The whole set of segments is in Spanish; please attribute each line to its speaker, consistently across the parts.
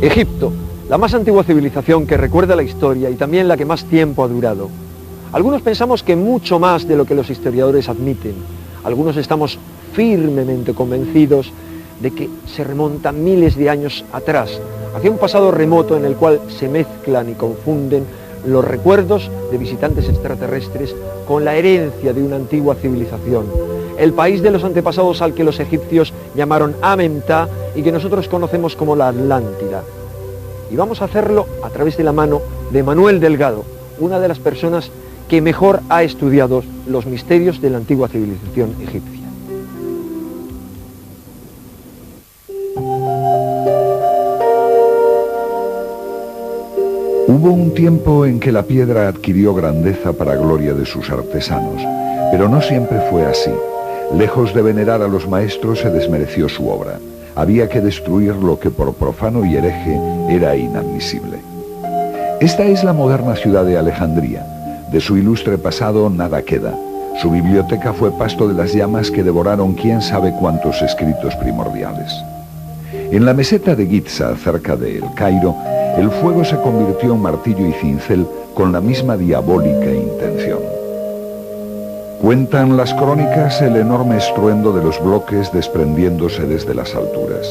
Speaker 1: Egipto, la más antigua civilización que recuerda la historia y también la que más tiempo ha durado. Algunos pensamos que mucho más de lo que los historiadores admiten. Algunos estamos firmemente convencidos de que se remonta miles de años atrás, hacia un pasado remoto en el cual se mezclan y confunden los recuerdos de visitantes extraterrestres con la herencia de una antigua civilización. El país de los antepasados al que los egipcios llamaron Amenhotep y que nosotros conocemos como la Atlántida. Y vamos a hacerlo a través de la mano de Manuel Delgado, una de las personas que mejor ha estudiado los misterios de la antigua civilización egipcia.
Speaker 2: Hubo un tiempo en que la piedra adquirió grandeza para gloria de sus artesanos, pero no siempre fue así. Lejos de venerar a los maestros, se desmereció su obra. Había que destruir lo que por profano y hereje era inadmisible. Esta es la moderna ciudad de Alejandría. De su ilustre pasado nada queda. Su biblioteca fue pasto de las llamas que devoraron quién sabe cuántos escritos primordiales. En la meseta de Giza, cerca de El Cairo, el fuego se convirtió en martillo y cincel con la misma diabólica intención. Cuentan las crónicas el enorme estruendo de los bloques desprendiéndose desde las alturas.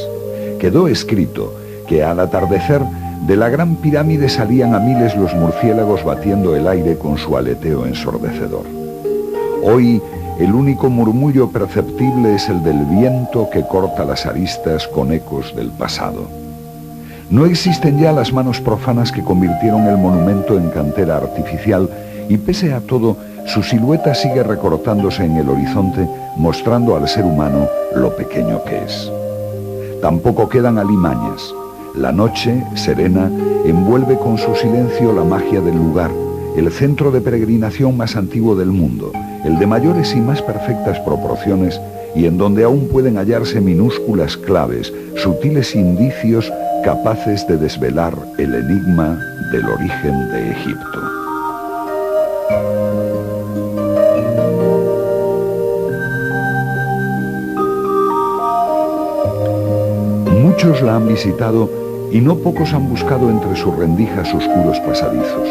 Speaker 2: Quedó escrito que al atardecer de la gran pirámide salían a miles los murciélagos batiendo el aire con su aleteo ensordecedor. Hoy el único murmullo perceptible es el del viento que corta las aristas con ecos del pasado. No existen ya las manos profanas que convirtieron el monumento en cantera artificial y pese a todo, su silueta sigue recortándose en el horizonte, mostrando al ser humano lo pequeño que es. Tampoco quedan alimañas. La noche, serena, envuelve con su silencio la magia del lugar, el centro de peregrinación más antiguo del mundo, el de mayores y más perfectas proporciones y en donde aún pueden hallarse minúsculas claves, sutiles indicios capaces de desvelar el enigma del origen de Egipto. Muchos la han visitado y no pocos han buscado entre sus rendijas oscuros pasadizos.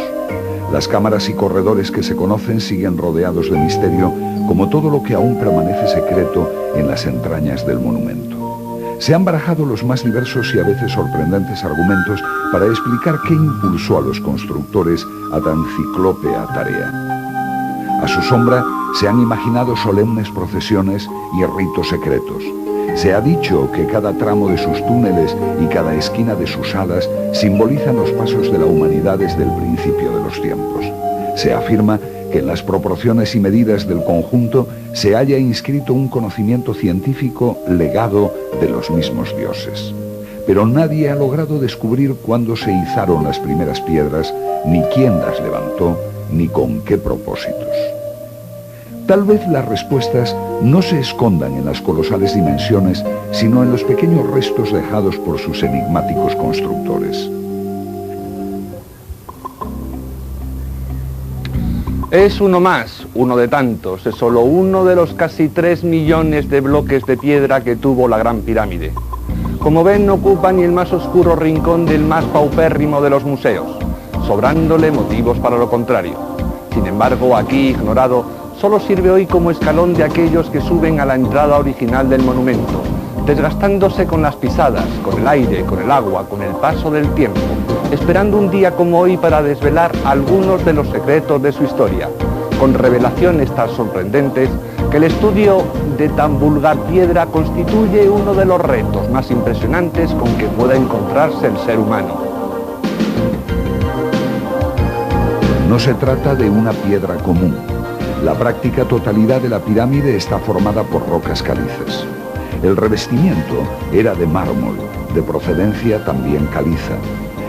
Speaker 2: Las cámaras y corredores que se conocen siguen rodeados de misterio, como todo lo que aún permanece secreto en las entrañas del monumento. Se han barajado los más diversos y a veces sorprendentes argumentos para explicar qué impulsó a los constructores a tan ciclópea tarea. A su sombra se han imaginado solemnes procesiones y ritos secretos. Se ha dicho que cada tramo de sus túneles y cada esquina de sus salas simbolizan los pasos de la humanidad desde el principio de los tiempos. Se afirma que en las proporciones y medidas del conjunto se halla inscrito un conocimiento científico legado de los mismos dioses. Pero nadie ha logrado descubrir cuándo se izaron las primeras piedras, ni quién las levantó, ni con qué propósitos. Tal vez las respuestas no se escondan en las colosales dimensiones, sino en los pequeños restos dejados por sus enigmáticos constructores.
Speaker 3: Es uno más, uno de tantos, es solo uno de los casi 3 millones de bloques de piedra que tuvo la Gran Pirámide. Como ven, no ocupa ni el más oscuro rincón del más paupérrimo de los museos, sobrándole motivos para lo contrario. Sin embargo, aquí ignorado, solo sirve hoy como escalón de aquellos que suben a la entrada original del monumento, desgastándose con las pisadas, con el aire, con el agua, con el paso del tiempo, esperando un día como hoy para desvelar algunos de los secretos de su historia, con revelaciones tan sorprendentes que el estudio de tan vulgar piedra constituye uno de los retos más impresionantes con que pueda encontrarse el ser humano.
Speaker 2: No se trata de una piedra común. La práctica totalidad de la pirámide está formada por rocas calizas. El revestimiento era de mármol, de procedencia también caliza,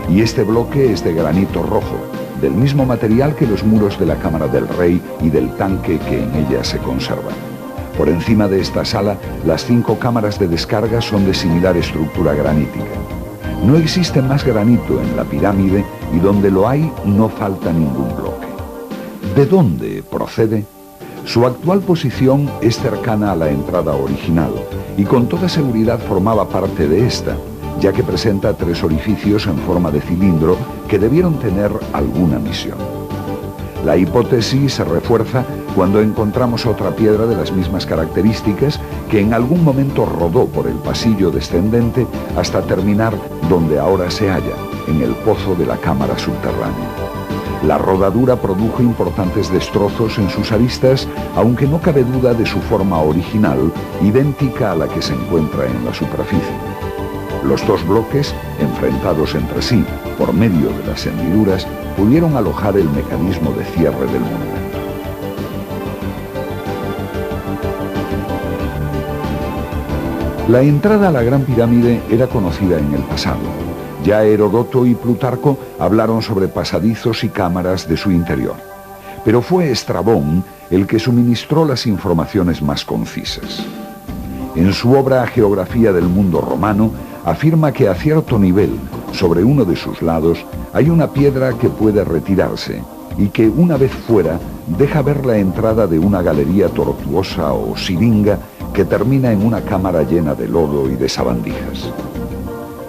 Speaker 2: y este bloque es de granito rojo, del mismo material que los muros de la cámara del rey y del tanque que en ella se conservan. Por encima de esta sala, las 5 cámaras de descarga son de similar estructura granítica. No existe más granito en la pirámide y donde lo hay no falta ningún bloque. ¿De dónde procede? Su actual posición es cercana a la entrada original y con toda seguridad formaba parte de esta, ya que presenta 3 orificios en forma de cilindro que debieron tener alguna misión. La hipótesis se refuerza cuando encontramos otra piedra de las mismas características que en algún momento rodó por el pasillo descendente hasta terminar donde ahora se halla, en el pozo de la cámara subterránea. La rodadura produjo importantes destrozos en sus aristas, aunque no cabe duda de su forma original, idéntica a la que se encuentra en la superficie. Los 2 bloques, enfrentados entre sí por medio de las hendiduras, pudieron alojar el mecanismo de cierre del monumento. La entrada a la Gran Pirámide era conocida en el pasado. Ya Heródoto y Plutarco hablaron sobre pasadizos y cámaras de su interior. Pero fue Estrabón el que suministró las informaciones más concisas. En su obra Geografía del Mundo Romano, afirma que a cierto nivel, sobre uno de sus lados, hay una piedra que puede retirarse y que, una vez fuera, deja ver la entrada de una galería tortuosa o siringa que termina en una cámara llena de lodo y de sabandijas.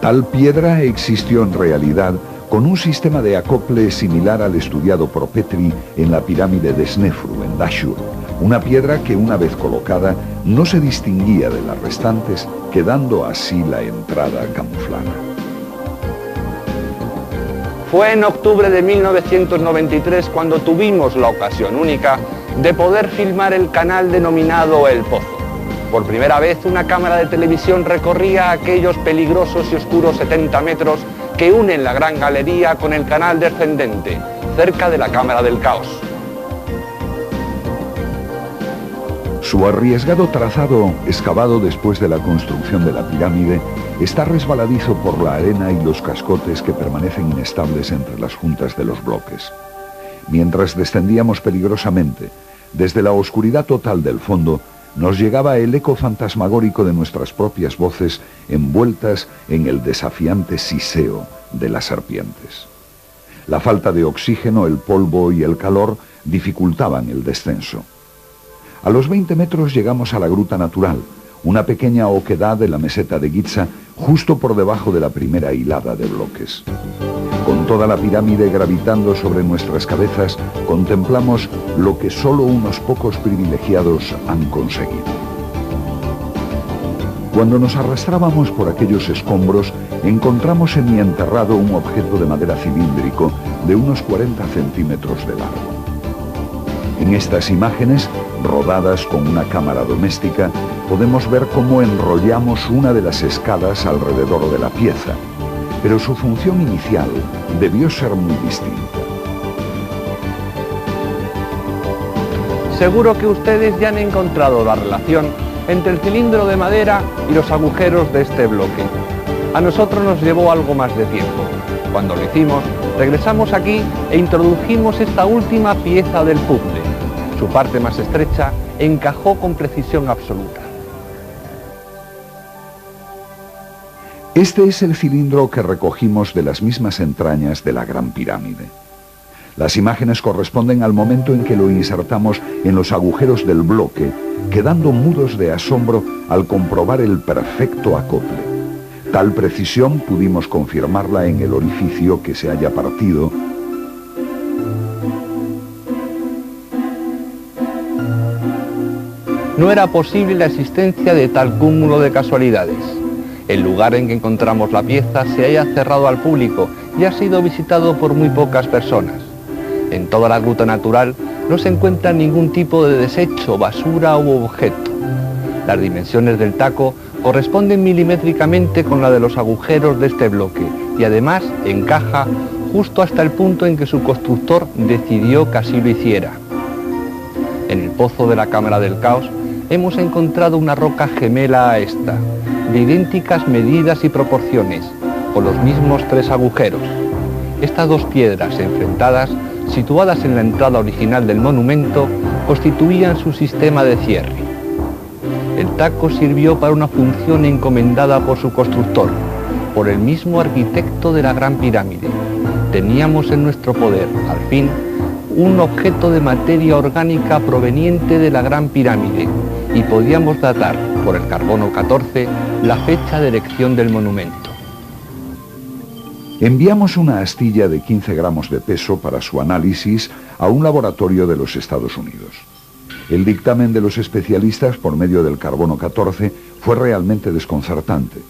Speaker 2: Tal piedra existió en realidad con un sistema de acople similar al estudiado por Petri en la pirámide de Snefru, en Dashur, una piedra que una vez colocada no se distinguía de las restantes, quedando así la entrada camuflada.
Speaker 3: Fue en octubre de 1993 cuando tuvimos la ocasión única de poder filmar el canal denominado El Pozo. Por primera vez una cámara de televisión recorría aquellos peligrosos y oscuros 70 metros que unen la Gran Galería con el canal descendente, cerca de la Cámara del Caos.
Speaker 2: Su arriesgado trazado, excavado después de la construcción de la pirámide, está resbaladizo por la arena y los cascotes que permanecen inestables entre las juntas de los bloques. Mientras descendíamos peligrosamente, desde la oscuridad total del fondo, nos llegaba el eco fantasmagórico de nuestras propias voces envueltas en el desafiante siseo de las serpientes. La falta de oxígeno, el polvo y el calor dificultaban el descenso. A los 20 metros llegamos a la gruta natural, una pequeña oquedad de la meseta de Giza, justo por debajo de la primera hilada de bloques. Con toda la pirámide gravitando sobre nuestras cabezas, contemplamos lo que solo unos pocos privilegiados han conseguido. Cuando nos arrastrábamos por aquellos escombros, encontramos semienterrado un objeto de madera cilíndrico de unos 40 centímetros de largo. En estas imágenes, rodadas con una cámara doméstica, podemos ver cómo enrollamos una de las escalas alrededor de la pieza, pero su función inicial debió ser muy distinta.
Speaker 3: Seguro que ustedes ya han encontrado la relación entre el cilindro de madera y los agujeros de este bloque. A nosotros nos llevó algo más de tiempo. Cuando lo hicimos, regresamos aquí e introdujimos esta última pieza del puzzle. Su parte más estrecha encajó con precisión absoluta.
Speaker 2: Este es el cilindro que recogimos de las mismas entrañas de la Gran Pirámide. Las imágenes corresponden al momento en que lo insertamos en los agujeros del bloque, quedando mudos de asombro al comprobar el perfecto acople. Tal precisión pudimos confirmarla en el orificio que se haya partido.
Speaker 3: No era posible la existencia de tal cúmulo de casualidades. El lugar en que encontramos la pieza se halla cerrado al público y ha sido visitado por muy pocas personas. En toda la gruta natural no se encuentra ningún tipo de desecho, basura u objeto. Las dimensiones del taco corresponden milimétricamente con la de los agujeros de este bloque y además encaja justo hasta el punto en que su constructor decidió que así lo hiciera. En el pozo de la Cámara del Caos hemos encontrado una roca gemela a esta, de idénticas medidas y proporciones, con los mismos 3 agujeros. Estas 2 piedras enfrentadas, situadas en la entrada original del monumento, constituían su sistema de cierre. Pitágoras sirvió para una función encomendada por su constructor, por el mismo arquitecto de la Gran Pirámide. Teníamos en nuestro poder, al fin, un objeto de materia orgánica proveniente de la Gran Pirámide y podíamos datar, por el carbono 14, la fecha de erección del monumento.
Speaker 2: Enviamos una astilla de 15 gramos de peso para su análisis a un laboratorio de los Estados Unidos. El dictamen de los especialistas por medio del carbono 14 fue realmente desconcertante.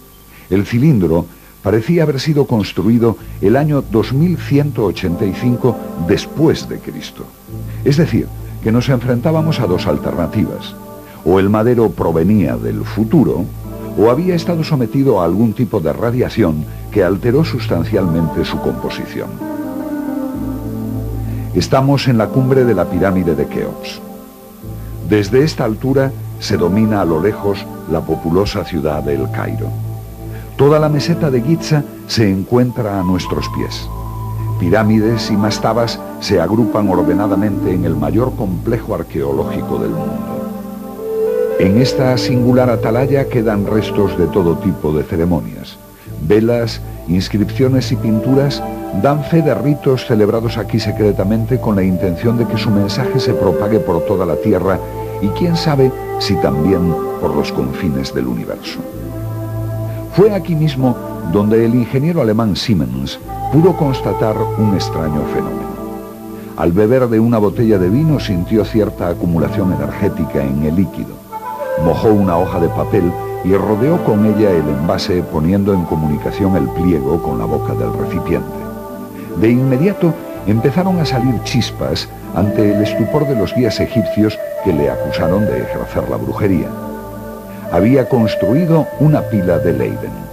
Speaker 2: El cilindro parecía haber sido construido el año 2185 después de Cristo. Es decir, que nos enfrentábamos a dos alternativas. O el madero provenía del futuro, o había estado sometido a algún tipo de radiación que alteró sustancialmente su composición. Estamos en la cumbre de la pirámide de Keops. Desde esta altura se domina a lo lejos la populosa ciudad de El Cairo. Toda la meseta de Giza se encuentra a nuestros pies. Pirámides y mastabas se agrupan ordenadamente en el mayor complejo arqueológico del mundo. En esta singular atalaya quedan restos de todo tipo de ceremonias. Velas, inscripciones y pinturas dan fe de ritos celebrados aquí secretamente con la intención de que su mensaje se propague por toda la tierra y quién sabe si también por los confines del universo. Fue aquí mismo donde el ingeniero alemán Siemens pudo constatar un extraño fenómeno. Al beber de una botella de vino sintió cierta acumulación energética en el líquido. Mojó una hoja de papel y rodeó con ella el envase poniendo en comunicación el pliego con la boca del recipiente. De inmediato empezaron a salir chispas ante el estupor de los guías egipcios que le acusaron de ejercer la brujería. Había construido una pila de Leyden.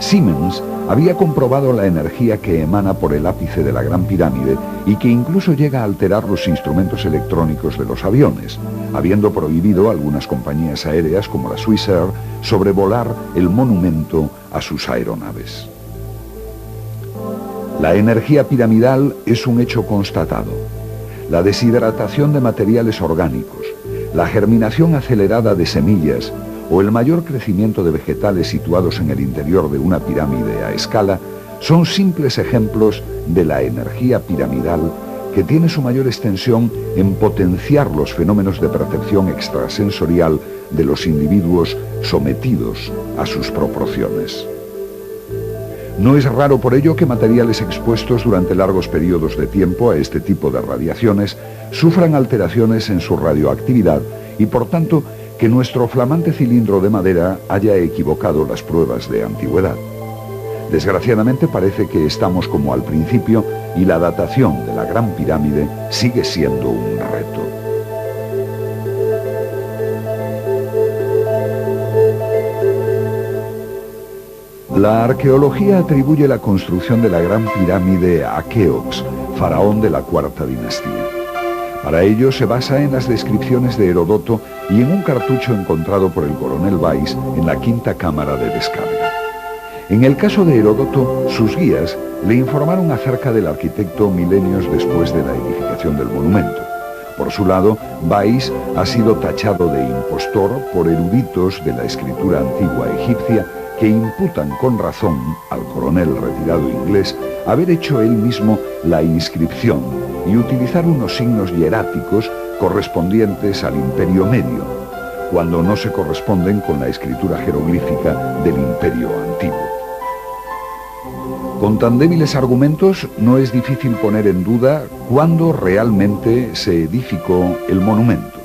Speaker 2: Siemens había comprobado la energía que emana por el ápice de la Gran Pirámide y que incluso llega a alterar los instrumentos electrónicos de los aviones, habiendo prohibido a algunas compañías aéreas como la Swissair sobrevolar el monumento a sus aeronaves. La energía piramidal es un hecho constatado. La deshidratación de materiales orgánicos, la germinación acelerada de semillas o el mayor crecimiento de vegetales situados en el interior de una pirámide a escala son simples ejemplos de la energía piramidal que tiene su mayor extensión en potenciar los fenómenos de percepción extrasensorial de los individuos sometidos a sus proporciones. No es raro por ello que materiales expuestos durante largos periodos de tiempo a este tipo de radiaciones sufran alteraciones en su radioactividad y por tanto que nuestro flamante cilindro de madera haya equivocado las pruebas de antigüedad. Desgraciadamente parece que estamos como al principio y la datación de la Gran Pirámide sigue siendo un reto. La arqueología atribuye la construcción de la Gran Pirámide a Keops, faraón de la Cuarta Dinastía. Para ello se basa en las descripciones de Heródoto y en un cartucho encontrado por el coronel Weiss en la quinta cámara de descarga. En el caso de Heródoto, sus guías le informaron acerca del arquitecto milenios después de la edificación del monumento. Por su lado, Weiss ha sido tachado de impostor por eruditos de la escritura antigua egipcia que imputan con razón al coronel retirado inglés haber hecho él mismo la inscripción y utilizar unos signos hieráticos correspondientes al Imperio Medio, cuando no se corresponden con la escritura jeroglífica del Imperio Antiguo. Con tan débiles argumentos no es difícil poner en duda cuándo realmente se edificó el monumento.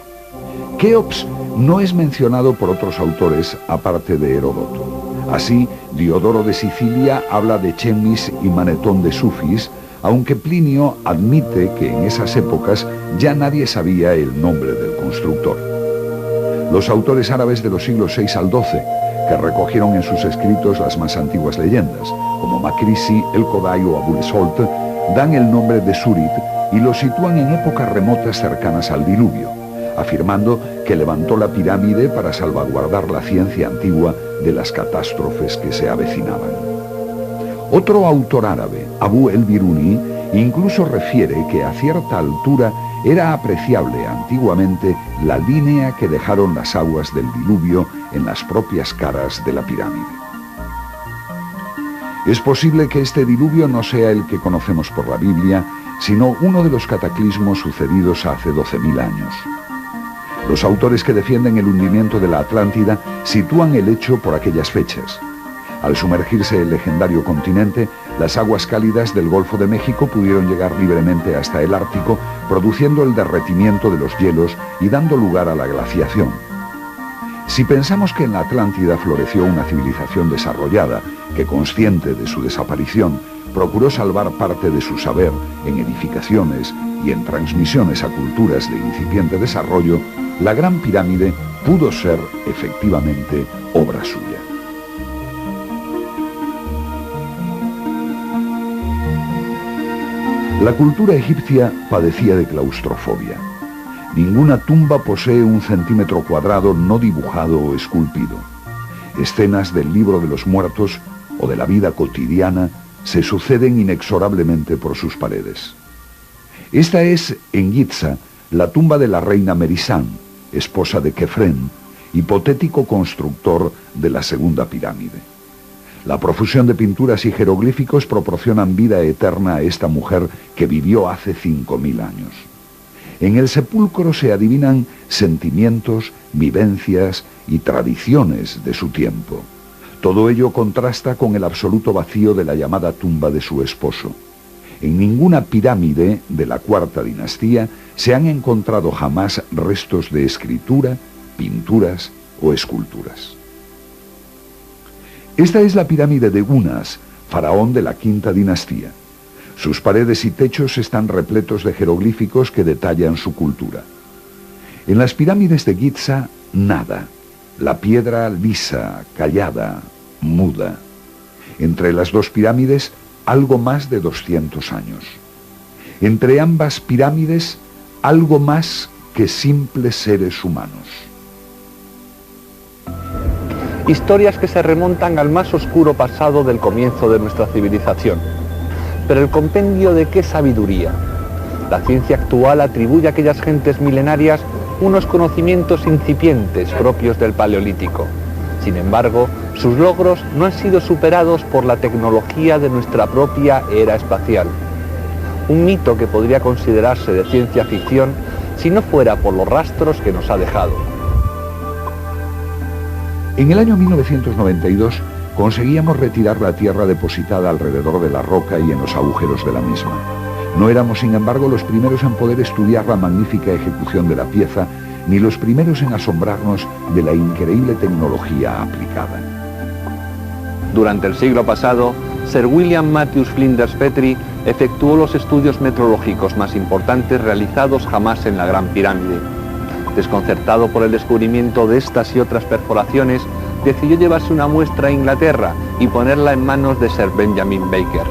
Speaker 2: Keops no es mencionado por otros autores aparte de Heródoto. Así, Diodoro de Sicilia habla de Chemmis y Manetón de Sufis, aunque Plinio admite que en esas épocas ya nadie sabía el nombre del constructor. Los autores árabes de los siglos VI al XII, que recogieron en sus escritos las más antiguas leyendas, como Makrisi, El Kodai o Abul Solt, dan el nombre de Surit y lo sitúan en épocas remotas cercanas al diluvio, afirmando que levantó la pirámide para salvaguardar la ciencia antigua de las catástrofes que se avecinaban. Otro autor árabe, Abu el-Biruni, incluso refiere que a cierta altura era apreciable antiguamente la línea que dejaron las aguas del diluvio en las propias caras de la pirámide. Es posible que este diluvio no sea el que conocemos por la Biblia, sino uno de los cataclismos sucedidos hace 12.000 años. Los autores que defienden el hundimiento de la Atlántida sitúan el hecho por aquellas fechas. Al sumergirse el legendario continente, las aguas cálidas del Golfo de México pudieron llegar libremente hasta el Ártico, produciendo el derretimiento de los hielos y dando lugar a la glaciación. Si pensamos que en la Atlántida floreció una civilización desarrollada, que consciente de su desaparición, procuró salvar parte de su saber en edificaciones y en transmisiones a culturas de incipiente desarrollo, la Gran Pirámide pudo ser efectivamente obra suya. La cultura egipcia padecía de claustrofobia. Ninguna tumba posee 1 centímetro cuadrado no dibujado o esculpido. Escenas del libro de los muertos o de la vida cotidiana se suceden inexorablemente por sus paredes. Esta es, en Giza, la tumba de la reina Merisán, esposa de Kefren, hipotético constructor de la segunda pirámide. La profusión de pinturas y jeroglíficos proporcionan vida eterna a esta mujer que vivió hace 5.000 años. En el sepulcro se adivinan sentimientos, vivencias y tradiciones de su tiempo. Todo ello contrasta con el absoluto vacío de la llamada tumba de su esposo. En ninguna pirámide de la cuarta dinastía se han encontrado jamás restos de escritura, pinturas o esculturas. Esta es la pirámide de Unas, faraón de la quinta dinastía. Sus paredes y techos están repletos de jeroglíficos que detallan su cultura. En las pirámides de Giza, nada. La piedra lisa, callada, muda. Entre las dos pirámides, algo más de 200 años. Entre ambas pirámides, algo más que simples seres humanos.
Speaker 3: Historias que se remontan al más oscuro pasado del comienzo de nuestra civilización. Pero el compendio de qué sabiduría. La ciencia actual atribuye a aquellas gentes milenarias unos conocimientos incipientes propios del Paleolítico. Sin embargo, sus logros no han sido superados por la tecnología de nuestra propia era espacial. Un mito que podría considerarse de ciencia ficción si no fuera por los rastros que nos ha dejado.
Speaker 2: En el año 1992 conseguíamos retirar la tierra depositada alrededor de la roca y en los agujeros de la misma. No éramos, sin embargo, los primeros en poder estudiar la magnífica ejecución de la pieza, ni los primeros en asombrarnos de la increíble tecnología aplicada.
Speaker 3: Durante el siglo pasado, Sir William Matthews Flinders Petrie efectuó los estudios meteorológicos más importantes realizados jamás en la Gran Pirámide. Desconcertado por el descubrimiento de estas y otras perforaciones, decidió llevarse una muestra a Inglaterra y ponerla en manos de Sir Benjamin Baker.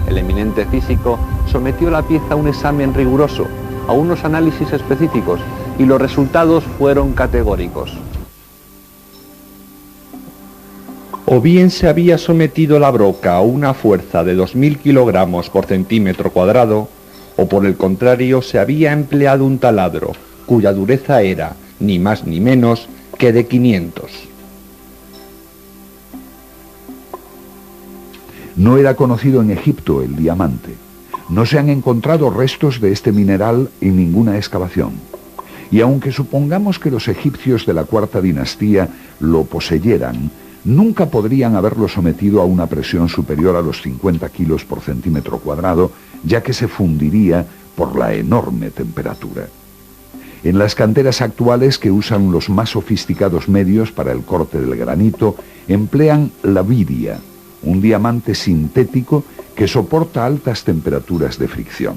Speaker 3: El eminente físico sometió la pieza a un examen riguroso, a unos análisis específicos, y los resultados fueron categóricos. O bien se había sometido la broca a una fuerza de 2.000 kilogramos por centímetro cuadrado, o por el contrario se había empleado un taladro, cuya dureza era, ni más ni menos, que de 500.
Speaker 2: No era conocido en Egipto el diamante. No se han encontrado restos de este mineral en ninguna excavación. Y aunque supongamos que los egipcios de la cuarta dinastía lo poseyeran, nunca podrían haberlo sometido a una presión superior a los 50 kilos por centímetro cuadrado, ya que se fundiría por la enorme temperatura. En las canteras actuales, que usan los más sofisticados medios para el corte del granito, emplean la viria, un diamante sintético que soporta altas temperaturas de fricción.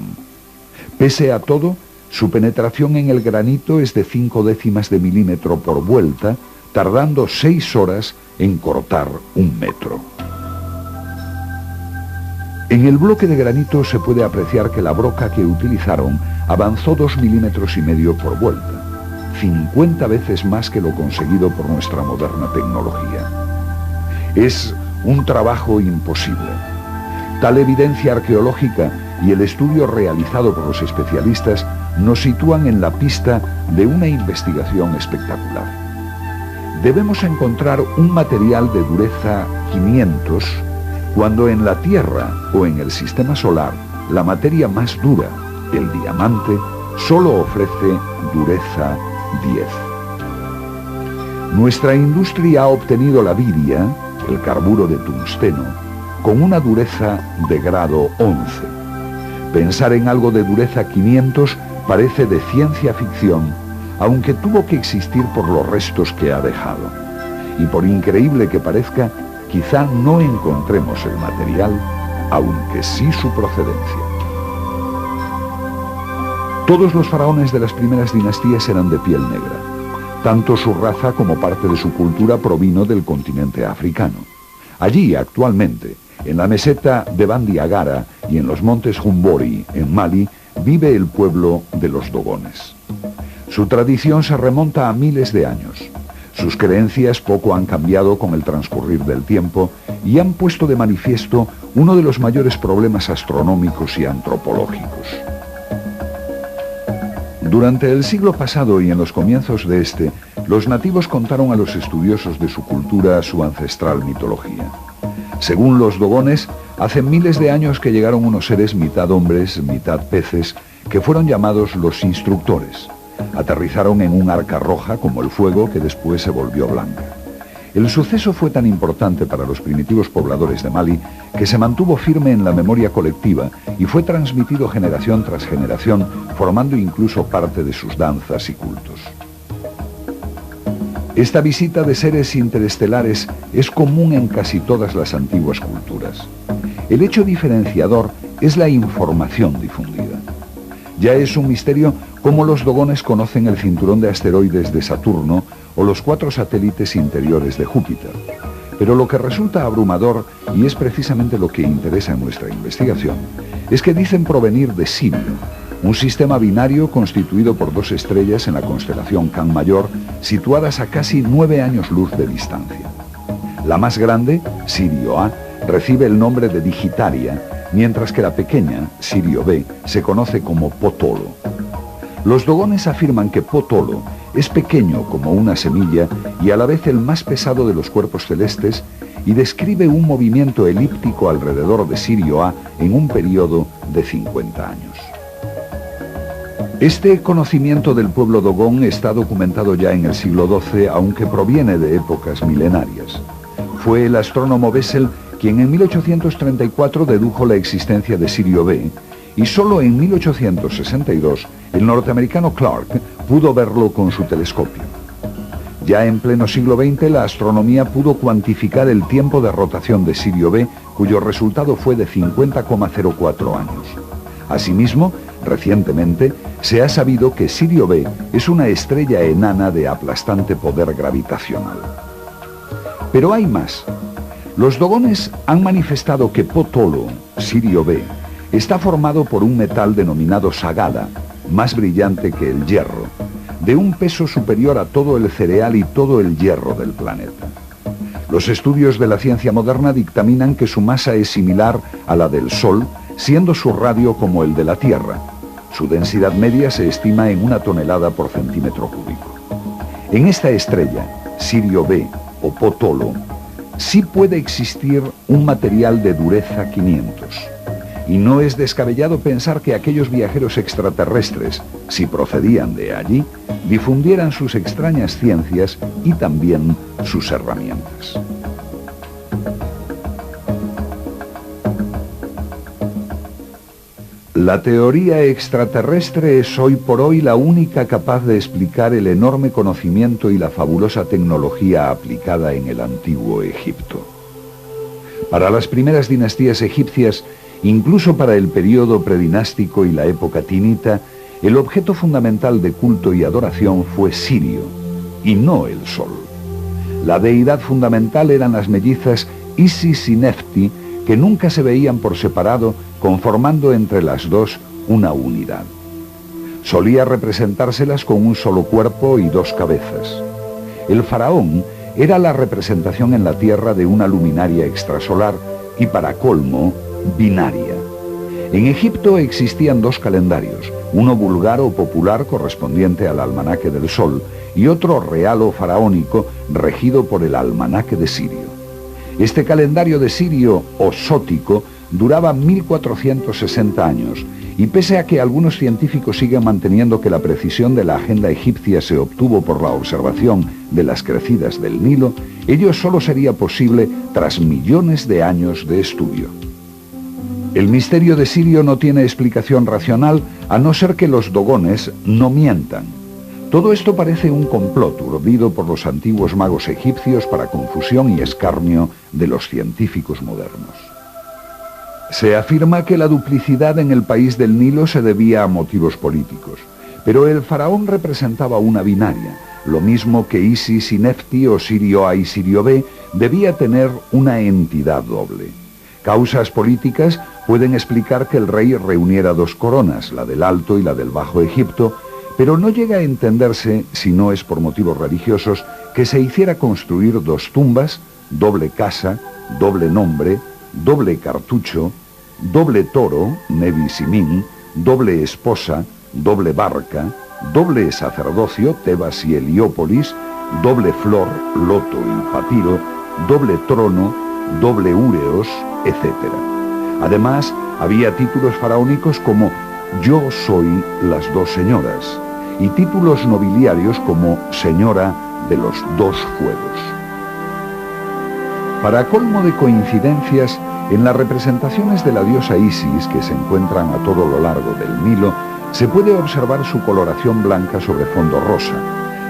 Speaker 2: Pese a todo, su penetración en el granito es de 0,5 de milímetro por vuelta, tardando 6 horas en cortar 1 metro. En el bloque de granito se puede apreciar que la broca que utilizaron avanzó 2,5 milímetros por vuelta, 50 veces más que lo conseguido por nuestra moderna tecnología. Es un trabajo imposible. Tal evidencia arqueológica y el estudio realizado por los especialistas nos sitúan en la pista de una investigación espectacular. Debemos encontrar un material de dureza 500 cuando en la Tierra o en el sistema solar la materia más dura, el diamante, solo ofrece dureza 10. Nuestra industria ha obtenido la viria, el carburo de tungsteno, con una dureza de grado 11. Pensar en algo de dureza 500 parece de ciencia ficción, aunque tuvo que existir por los restos que ha dejado. Y por increíble que parezca, quizá no encontremos el material, aunque sí su procedencia. Todos los faraones de las primeras dinastías eran de piel negra. Tanto su raza como parte de su cultura provino del continente africano. Allí, actualmente, en la meseta de Bandiagara y en los montes Jumbori, en Mali, vive el pueblo de los Dogones. Su tradición se remonta a miles de años. Sus creencias poco han cambiado con el transcurrir del tiempo y han puesto de manifiesto uno de los mayores problemas astronómicos y antropológicos. Durante el siglo pasado y en los comienzos de este, los nativos contaron a los estudiosos de su cultura su ancestral mitología. Según los Dogones, hace miles de años que llegaron unos seres mitad hombres, mitad peces, que fueron llamados los instructores. Aterrizaron en un arca roja como el fuego que después se volvió blanca. El suceso fue tan importante para los primitivos pobladores de Mali que se mantuvo firme en la memoria colectiva y fue transmitido generación tras generación, formando incluso parte de sus danzas y cultos. Esta visita de seres interestelares es común en casi todas las antiguas culturas. El hecho diferenciador es la información difundida. Ya es un misterio cómo los Dogones conocen el cinturón de asteroides de Saturno o los 4 satélites interiores de Júpiter. Pero lo que resulta abrumador, y es precisamente lo que interesa en nuestra investigación, es que dicen provenir de Sirio, un sistema binario constituido por 2 estrellas en la constelación Can Mayor, situadas a casi 9 años luz de distancia. La más grande, Sirio A, recibe el nombre de Digitaria, mientras que la pequeña, Sirio B, se conoce como Potolo. Los Dogones afirman que Potolo es pequeño como una semilla y a la vez el más pesado de los cuerpos celestes y describe un movimiento elíptico alrededor de Sirio A en un periodo de 50 años. Este conocimiento del pueblo Dogón está documentado ya en el siglo XII, aunque proviene de épocas milenarias. Fue el astrónomo Bessel quien en 1834 dedujo la existencia de Sirio B, y solo en 1862 el norteamericano Clark pudo verlo con su telescopio. Ya en pleno siglo XX la astronomía pudo cuantificar el tiempo de rotación de Sirio B, cuyo resultado fue de 50,04 años. Asimismo, recientemente se ha sabido que Sirio B es una estrella enana de aplastante poder gravitacional. Pero hay más. Los Dogones han manifestado que Potolo, Sirio B, está formado por un metal denominado sagada, más brillante que el hierro, de un peso superior a todo el cereal y todo el hierro del planeta. Los estudios de la ciencia moderna dictaminan que su masa es similar a la del Sol, siendo su radio como el de la Tierra. Su densidad media se estima en 1 tonelada por centímetro cúbico. En esta estrella, Sirio B o Potolo, sí puede existir un material de dureza 500. Y no es descabellado pensar que aquellos viajeros extraterrestres, si procedían de allí, difundieran sus extrañas ciencias y también sus herramientas. La teoría extraterrestre es hoy por hoy la única capaz de explicar el enorme conocimiento y la fabulosa tecnología aplicada en el antiguo Egipto. Para las primeras dinastías egipcias, incluso para el periodo predinástico y la época tinita, el objeto fundamental de culto y adoración fue Sirio, y no el Sol. La deidad fundamental eran las mellizas Isis y Nefti, que nunca se veían por separado, conformando entre las dos una unidad. Solía representárselas con un solo cuerpo y 2 cabezas. El faraón era la representación en la tierra de una luminaria extrasolar y, para colmo, binaria. En Egipto existían dos calendarios, uno vulgar o popular correspondiente al almanaque del sol y otro real o faraónico regido por el almanaque de Sirio. Este calendario de Sirio o sótico duraba 1460 años y pese a que algunos científicos siguen manteniendo que la precisión de la agenda egipcia se obtuvo por la observación de las crecidas del Nilo, ello solo sería posible tras millones de años de estudio. El misterio de Sirio no tiene explicación racional a no ser que los dogones no mientan. Todo esto parece un complot urdido por los antiguos magos egipcios para confusión y escarnio de los científicos modernos. Se afirma que la duplicidad en el país del Nilo se debía a motivos políticos, pero el faraón representaba una binaria, lo mismo que Isis y Nefti o Sirio A y Sirio B debía tener una entidad doble. Causas políticas pueden explicar que el rey reuniera dos coronas, la del Alto y la del Bajo Egipto, pero no llega a entenderse, si no es por motivos religiosos, que se hiciera construir dos tumbas, doble casa, doble nombre, doble cartucho, doble toro, Nebi Simin, doble esposa, doble barca, doble sacerdocio, Tebas y Heliópolis, doble flor, loto y papiro, doble trono, doble úreos, etc. Además, había títulos faraónicos como «Yo soy las dos señoras» y títulos nobiliarios como «Señora de los dos fuegos». Para colmo de coincidencias, en las representaciones de la diosa Isis, que se encuentran a todo lo largo del Nilo, se puede observar su coloración blanca sobre fondo rosa,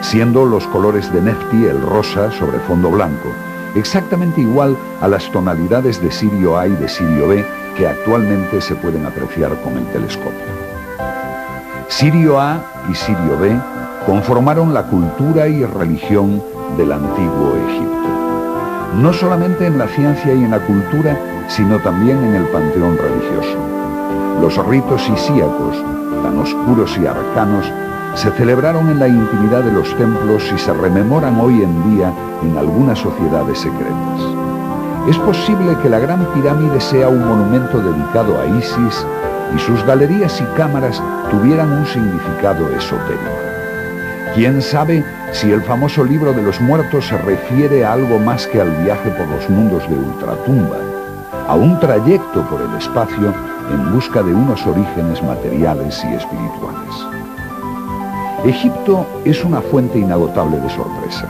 Speaker 2: siendo los colores de Nefti el rosa sobre fondo blanco, exactamente igual a las tonalidades de Sirio A y de Sirio B que actualmente se pueden apreciar con el telescopio. Sirio A y Sirio B conformaron la cultura y religión del antiguo Egipto. No solamente en la ciencia y en la cultura, sino también en el panteón religioso. Los ritos isíacos, tan oscuros y arcanos, se celebraron en la intimidad de los templos y se rememoran hoy en día en algunas sociedades secretas. Es posible que la Gran Pirámide sea un monumento dedicado a Isis y sus galerías y cámaras tuvieran un significado esotérico. ¿Quién sabe si el famoso libro de los muertos se refiere a algo más que al viaje por los mundos de ultratumba, a un trayecto por el espacio en busca de unos orígenes materiales y espirituales? Egipto es una fuente inagotable de sorpresas.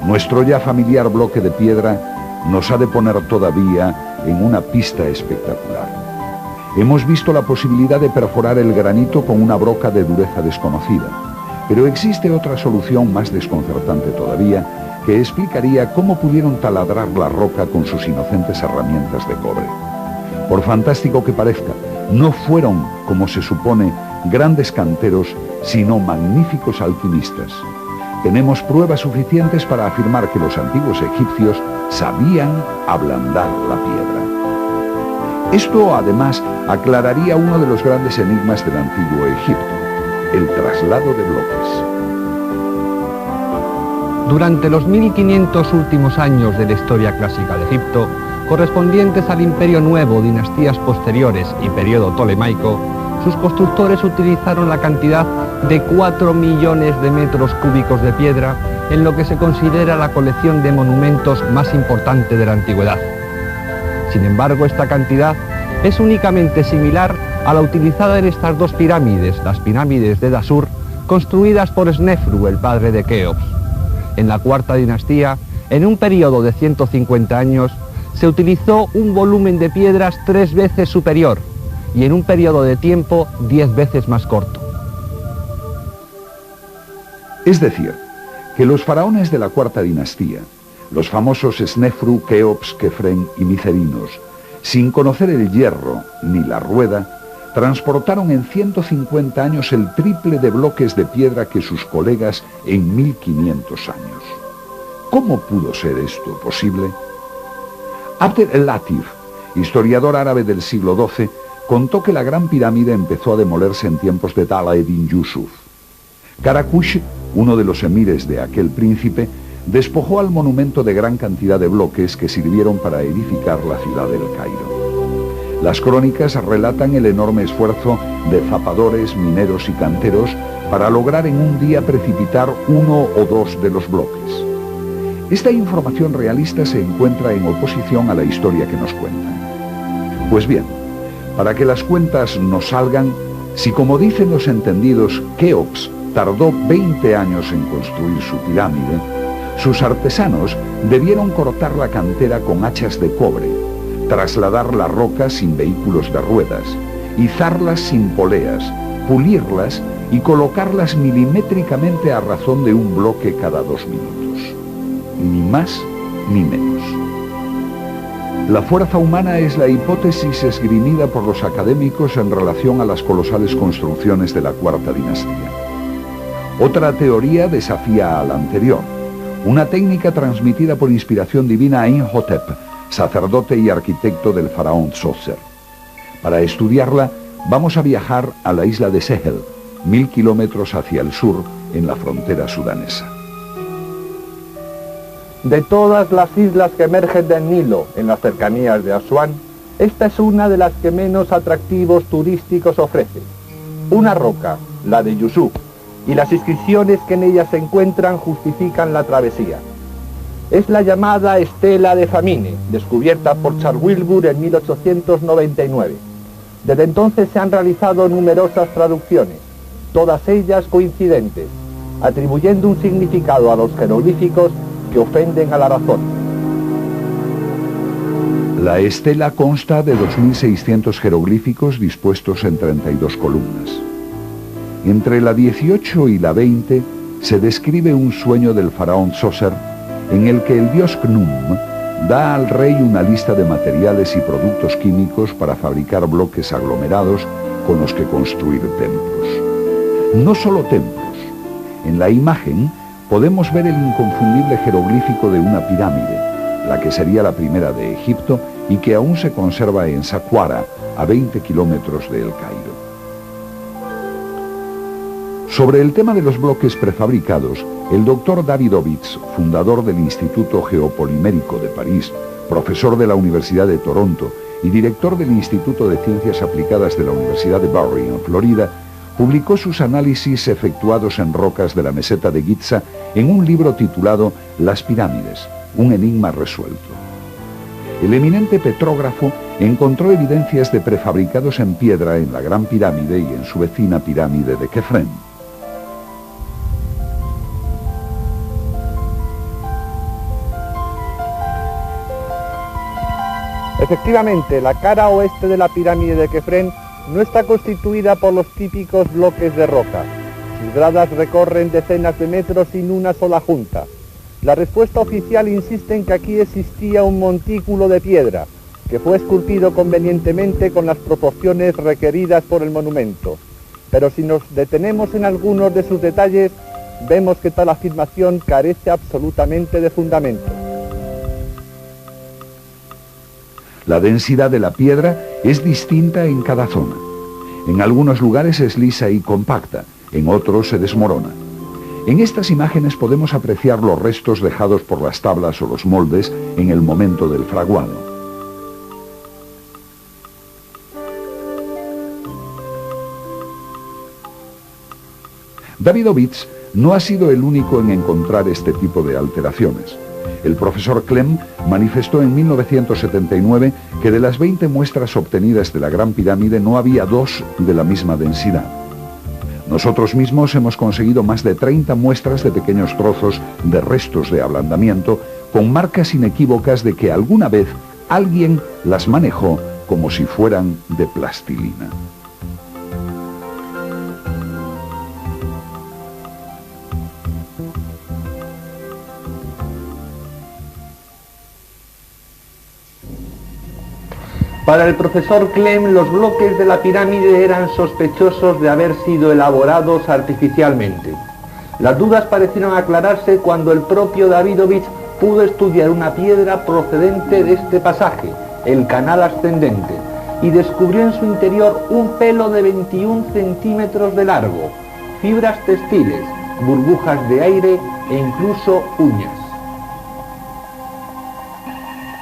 Speaker 2: Nuestro ya familiar bloque de piedra nos ha de poner todavía en una pista espectacular. Hemos visto la posibilidad de perforar el granito con una broca de dureza desconocida, pero existe otra solución más desconcertante todavía que explicaría cómo pudieron taladrar la roca con sus inocentes herramientas de cobre. Por fantástico que parezca, no fueron, como se supone, grandes canteros, sino magníficos alquimistas. Tenemos pruebas suficientes para afirmar que los antiguos egipcios sabían ablandar la piedra. Esto, además, aclararía uno de los grandes enigmas del antiguo Egipto, el traslado de bloques.
Speaker 3: Durante los 1500 últimos años de la historia clásica de Egipto, correspondientes al Imperio Nuevo, dinastías posteriores y periodo tolemaico, sus constructores utilizaron la cantidad de 4 millones de metros cúbicos de piedra en lo que se considera la colección de monumentos más importante de la antigüedad. Sin embargo, esta cantidad es únicamente similar a la utilizada en estas dos pirámides, las pirámides de Dashur, construidas por Snefru, el padre de Keops. En la cuarta dinastía, en un periodo de 150 años, se utilizó un volumen de piedras 3 veces superior y en un periodo de tiempo 10 veces más corto.
Speaker 2: Es decir, que los faraones de la cuarta dinastía, los famosos Snefru, Keops, Kefren y Micerinos, sin conocer el hierro ni la rueda, transportaron en 150 años el triple de bloques de piedra que sus colegas en 1500 años. ¿Cómo pudo ser esto posible? Abd el-Latif, historiador árabe del siglo XII, contó que la Gran Pirámide empezó a demolerse en tiempos de Ala-Eddin Yusuf. Karakush, uno de los emires de aquel príncipe, despojó al monumento de gran cantidad de bloques que sirvieron para edificar la ciudad del Cairo. Las crónicas relatan el enorme esfuerzo de zapadores, mineros y canteros para lograr en un día precipitar uno o dos de los bloques. Esta información realista se encuentra en oposición a la historia que nos cuentan. Pues bien, para que las cuentas nos salgan, si como dicen los entendidos, Keops tardó 20 años en construir su pirámide, sus artesanos debieron cortar la cantera con hachas de cobre, trasladar la roca sin vehículos de ruedas, izarlas sin poleas, pulirlas y colocarlas milimétricamente a razón de un bloque cada 2 minutos. Ni más ni menos. La fuerza humana es la hipótesis esgrimida por los académicos en relación a las colosales construcciones de la Cuarta Dinastía. Otra teoría desafía a la anterior, una técnica transmitida por inspiración divina a Imhotep, sacerdote y arquitecto del faraón Djoser. Para estudiarla, vamos a viajar a la isla de Sehel, 1000 kilómetros hacia el sur, en la frontera sudanesa.
Speaker 3: De todas las islas que emergen del Nilo en las cercanías de Asuán, esta es una de las que menos atractivos turísticos ofrece. Una roca, la de Yusuf, y las inscripciones que en ella se encuentran justifican la travesía. Es la llamada Estela de Famine, descubierta por Charles Wilbur en 1899. Desde entonces se han realizado numerosas traducciones, todas ellas coincidentes, atribuyendo un significado a los jeroglíficos que ofenden a la razón.
Speaker 2: La estela consta de 2.600 jeroglíficos dispuestos en 32 columnas. Entre la 18 y la 20 se describe un sueño del faraón Djoser en el que el dios Khnum da al rey una lista de materiales y productos químicos para fabricar bloques aglomerados con los que construir templos. No solo templos. En la imagen podemos ver el inconfundible jeroglífico de una pirámide, la que sería la primera de Egipto y que aún se conserva en Saqqara, a 20 kilómetros de El Cairo. Sobre el tema de los bloques prefabricados, el doctor Davidovits, fundador del Instituto Geopolimérico de París, profesor de la Universidad de Toronto y director del Instituto de Ciencias Aplicadas de la Universidad de Barry, en Florida, publicó sus análisis efectuados en rocas de la meseta de Giza en un libro titulado Las pirámides, un enigma resuelto. El eminente petrógrafo encontró evidencias de prefabricados en piedra en la Gran Pirámide y en su vecina pirámide de Kefren.
Speaker 3: Efectivamente, la cara oeste de la pirámide de Kefren no está constituida por los típicos bloques de roca. Sus gradas recorren decenas de metros sin una sola junta. La respuesta oficial insiste en que aquí existía un montículo de piedra, que fue esculpido convenientemente con las proporciones requeridas por el monumento. Pero si nos detenemos en algunos de sus detalles, vemos que tal afirmación carece absolutamente de fundamento.
Speaker 2: La densidad de la piedra es distinta en cada zona. En algunos lugares es lisa y compacta, en otros se desmorona. En estas imágenes podemos apreciar los restos dejados por las tablas o los moldes en el momento del fraguado. Davidovits no ha sido el único en encontrar este tipo de alteraciones. El profesor Clem manifestó en 1979 que de las 20 muestras obtenidas de la Gran Pirámide no había 2 de la misma densidad. Nosotros mismos hemos conseguido más de 30 muestras de pequeños trozos de restos de ablandamiento con marcas inequívocas de que alguna vez alguien las manejó como si fueran de plastilina.
Speaker 3: Para el profesor Clem, los bloques de la pirámide eran sospechosos de haber sido elaborados artificialmente. Las dudas parecieron aclararse cuando el propio Davidovits pudo estudiar una piedra procedente de este pasaje, el canal ascendente, y descubrió en su interior un pelo de 21 centímetros de largo, fibras textiles, burbujas de aire e incluso uñas.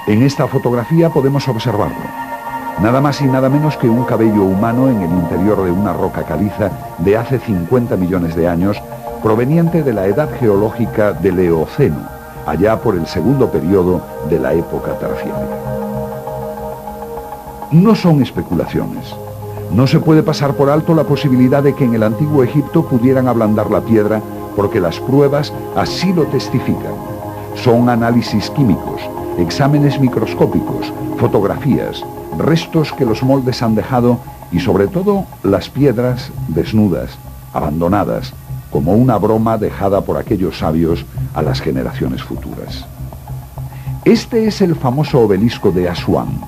Speaker 2: En esta fotografía podemos observarlo. Nada más y nada menos que un cabello humano en el interior de una roca caliza de hace 50 millones de años, proveniente de la edad geológica del Eoceno, allá por el segundo periodo de la época terciaria. No son especulaciones. No se puede pasar por alto la posibilidad de que en el antiguo Egipto pudieran ablandar la piedra, porque las pruebas así lo testifican. Son análisis químicos, exámenes microscópicos, fotografías, restos que los moldes han dejado y sobre todo las piedras desnudas, abandonadas, como una broma dejada por aquellos sabios a las generaciones futuras. Este es el famoso obelisco de Asuán,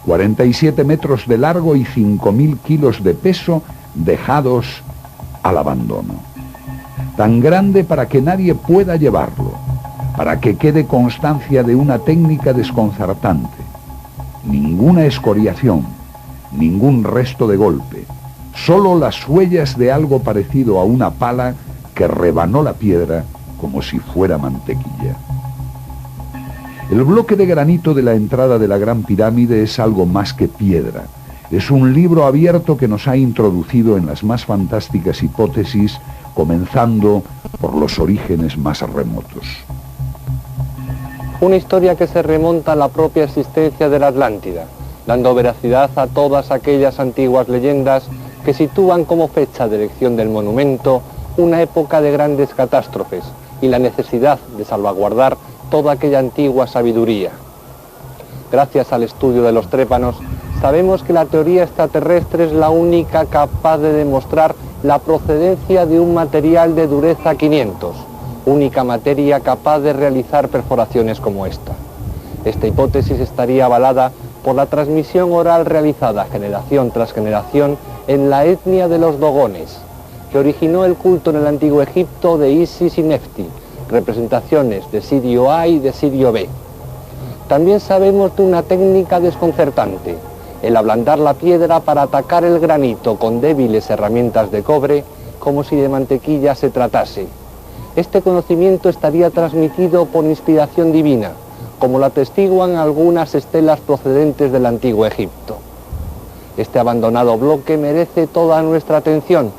Speaker 2: 47 metros de largo y 5.000 kilos de peso dejados al abandono. Tan grande para que nadie pueda llevarlo, para que quede constancia de una técnica desconcertante. Ninguna escoriación, ningún resto de golpe, solo las huellas de algo parecido a una pala que rebanó la piedra como si fuera mantequilla. El bloque de granito de la entrada de la Gran Pirámide es algo más que piedra. Es un libro abierto que nos ha introducido en las más fantásticas hipótesis, comenzando por los orígenes más remotos.
Speaker 3: Una historia que se remonta a la propia existencia de la Atlántida, dando veracidad a todas aquellas antiguas leyendas que sitúan como fecha de erección del monumento una época de grandes catástrofes y la necesidad de salvaguardar toda aquella antigua sabiduría. Gracias al estudio de los trépanos, sabemos que la teoría extraterrestre es la única capaz de demostrar la procedencia de un material de dureza 500, única materia capaz de realizar perforaciones como esta. Esta hipótesis estaría avalada por la transmisión oral realizada generación tras generación en la etnia de los dogones, que originó el culto en el antiguo Egipto de Isis y Nefti, representaciones de Sirio A y de Sirio B. También sabemos de una técnica desconcertante, el ablandar la piedra para atacar el granito con débiles herramientas de cobre, como si de mantequilla se tratase. Este conocimiento estaría transmitido por inspiración divina, como lo atestiguan algunas estelas procedentes del antiguo Egipto. Este abandonado bloque merece toda nuestra atención,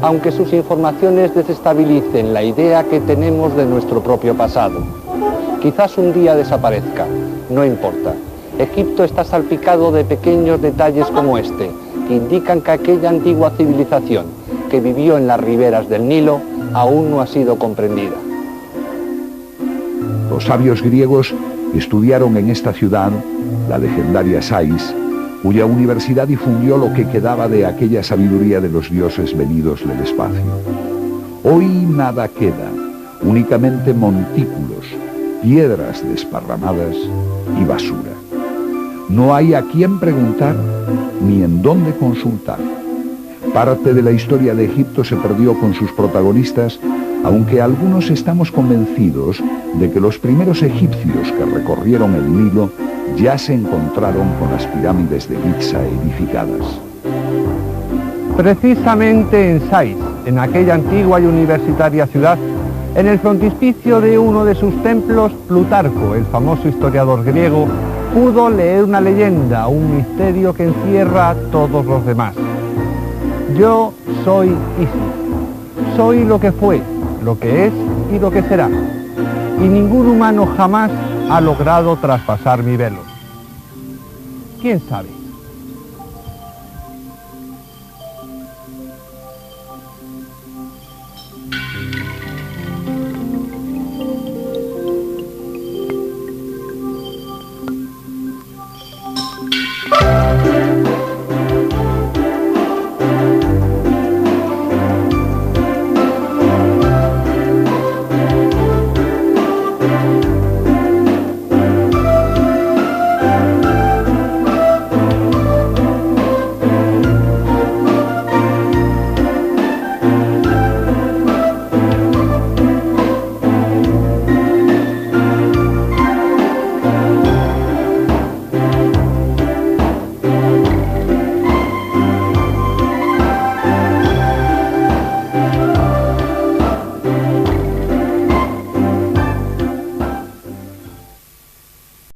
Speaker 3: aunque sus informaciones desestabilicen la idea que tenemos de nuestro propio pasado. Quizás un día desaparezca, no importa. Egipto está salpicado de pequeños detalles como este, que indican que aquella antigua civilización que vivió en las riberas del Nilo aún no ha sido comprendida.
Speaker 2: Los sabios griegos estudiaron en esta ciudad la legendaria Sais, cuya universidad difundió lo que quedaba de aquella sabiduría de los dioses venidos del espacio. Hoy nada queda, únicamente montículos, piedras desparramadas y basura. No hay a quién preguntar ni en dónde consultar. Parte de la historia de Egipto se perdió con sus protagonistas, aunque algunos estamos convencidos de que los primeros egipcios que recorrieron el Nilo ya se encontraron con las pirámides de Giza edificadas.
Speaker 3: Precisamente en Sais, en aquella antigua y universitaria ciudad, en el frontispicio de uno de sus templos, Plutarco, el famoso historiador griego, pudo leer una leyenda, un misterio que encierra a todos los demás. Yo soy Isis, soy lo que fue, lo que es y lo que será, y ningún humano jamás ha logrado traspasar mi velo. ¿Quién sabe?